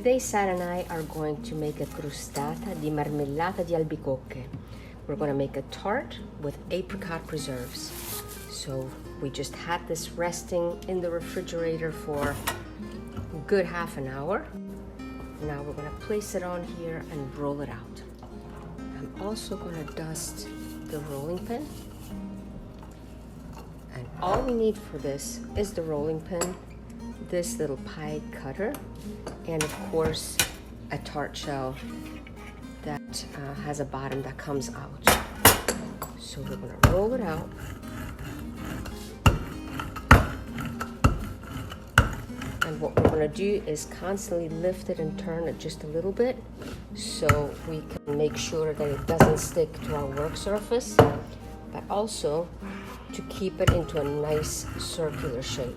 Today, Sarah and I are going to make a crostata di marmellata di albicocche. We're going to make a tart with apricot preserves. So we just had this resting in the refrigerator for a good half an hour. Now we're going to place it on here and roll it out. I'm also going to dust the rolling pin. And all we need for this is the rolling pin, this little pie cutter, and of course a tart shell that has a bottom that comes out. So we're going to roll it out. And what we're going to do is constantly lift it and turn it just a little bit so we can make sure that it doesn't stick to our work surface, but also to keep it into a nice circular shape.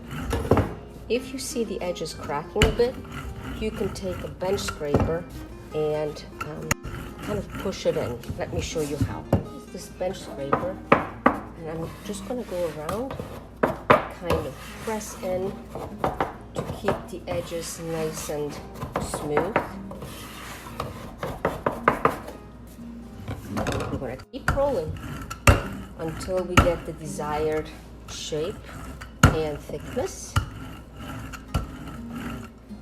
If you see the edges cracking a bit, you can take a bench scraper and kind of push it in. Let me show you how. Use this bench scraper, and I'm just going to go around, kind of press in to keep the edges nice and smooth. We're going to keep rolling until we get the desired shape and thickness.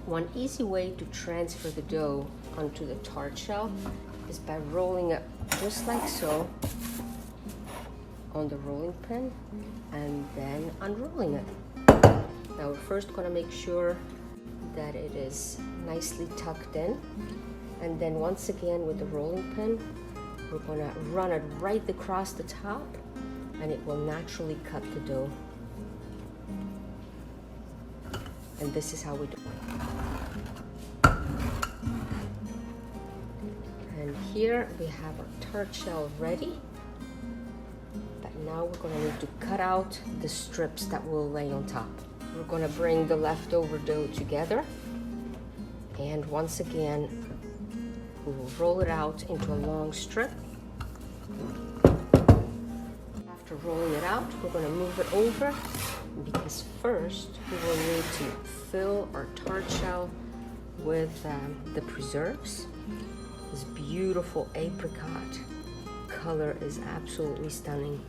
One easy way to transfer the dough onto the tart shell is by rolling it just like so on the rolling pin and then unrolling it. Now we're first going to make sure that it is nicely tucked in, and then once again with the rolling pin we're going to run it right across the top, and it will naturally cut the dough. And this is how we do it. And here we have our tart shell ready, but now we're going to need to cut out the strips that will lay on top. We're going to bring the leftover dough together, and once again we will roll it out into a long strip. After rolling it out, we're going to move it over, because first we will need to fill our tart shell with the preserves. This beautiful apricot color is absolutely stunning.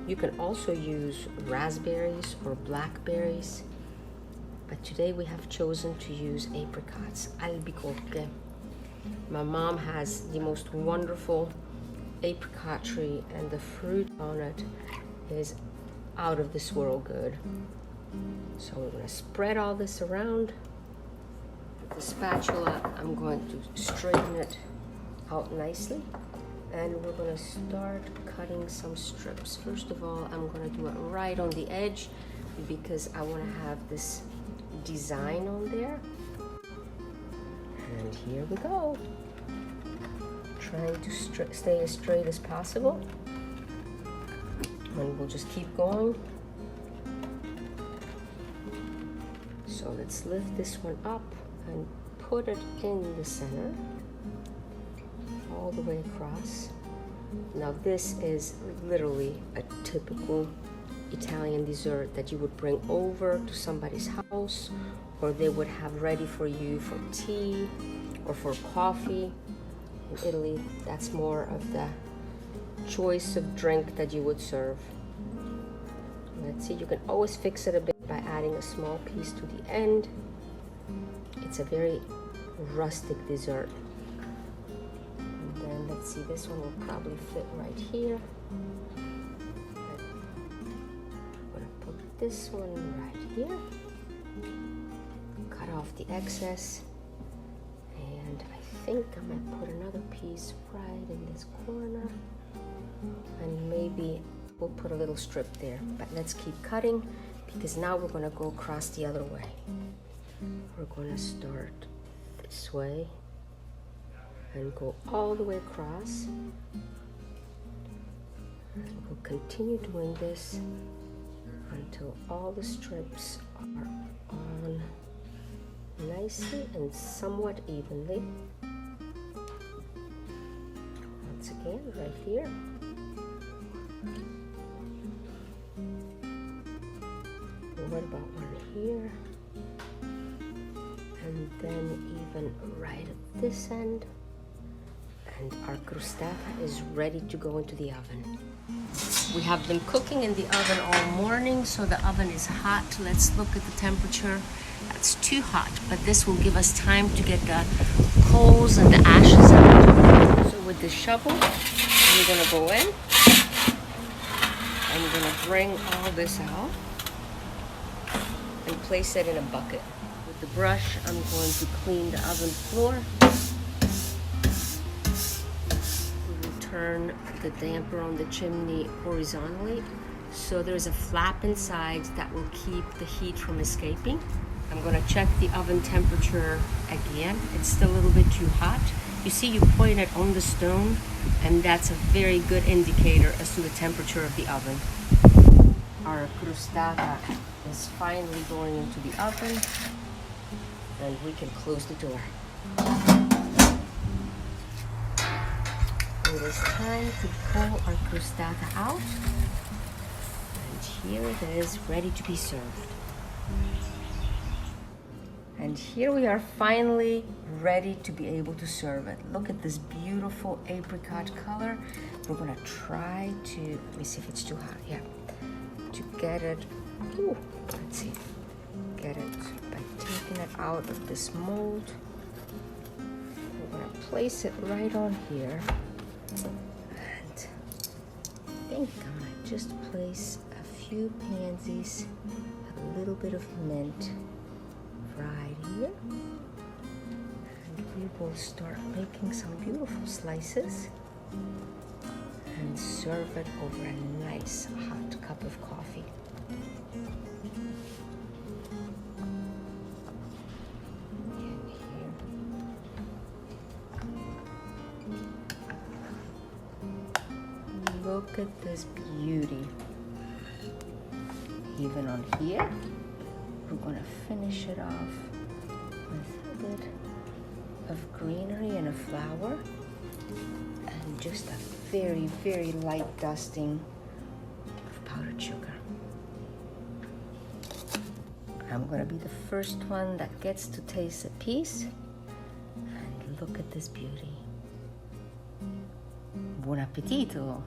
You can also use raspberries or blackberries, but today we have chosen to use apricots, albicocche. My mom has the most wonderful apricot tree, and the fruit on it is out of this world good. So we're going to spread all this around. With the spatula, I'm going to straighten it out nicely, and we're going to start cutting some strips. First of all, I'm going to do it right on the edge because I want to have this design on there. And here we go. Trying to stay as straight as possible. And we'll just keep going. So let's lift this one up and put it in the center, all the way across. Now this is literally a typical Italian dessert that you would bring over to somebody's house, or they would have ready for you for tea or for coffee. In Italy, that's more of the choice of drink that you would serve. Let's see, you can always fix it a bit by adding a small piece to the end. It's a very rustic dessert. And then let's see, this one will probably fit right here. I'm gonna put this one right here. Cut off the excess. And I think I might put another piece right in this corner. And maybe we'll put a little strip there. But let's keep cutting, because now we're going to go across the other way. We're going to start this way and go all the way across. And we'll continue doing this until all the strips are on nicely and somewhat evenly. Once again, right here. What about one here? And then even right at this end. And our crostata is ready to go into the oven. We have them cooking in the oven all morning, so the oven is hot. Let's look at the temperature. That's too hot, but this will give us time to get the coals and the ashes out. So with the shovel, we're gonna go in. I'm gonna bring all this out and place it in a bucket. With the brush, I'm going to clean the oven floor. We will turn the damper on the chimney horizontally, so there's a flap inside that will keep the heat from escaping. I'm gonna check the oven temperature again. It's still a little bit too hot. You see, you point it on the stone, and that's a very good indicator as to the temperature of the oven. Our crostata is finally going into the oven, and we can close the door. It is time to pull our crostata out, and here it is, ready to be served. And here we are, finally ready to be able to serve it. Look at this beautiful apricot color. We're gonna try to, let me see if it's too hot, yeah, to get it, ooh, let's see, get it by taking it out of this mold. We're gonna place it right on here. And I think I'm gonna just place a few pansies, a little bit of mint, right here, and we will start making some beautiful slices and serve it over a nice hot cup of coffee. And here. Look at this beauty. Even on here, we're going to finish it off with a bit of greenery and a flower, and just a very, very light dusting of powdered sugar. I'm going to be the first one that gets to taste a piece, and look at this beauty. Buon appetito!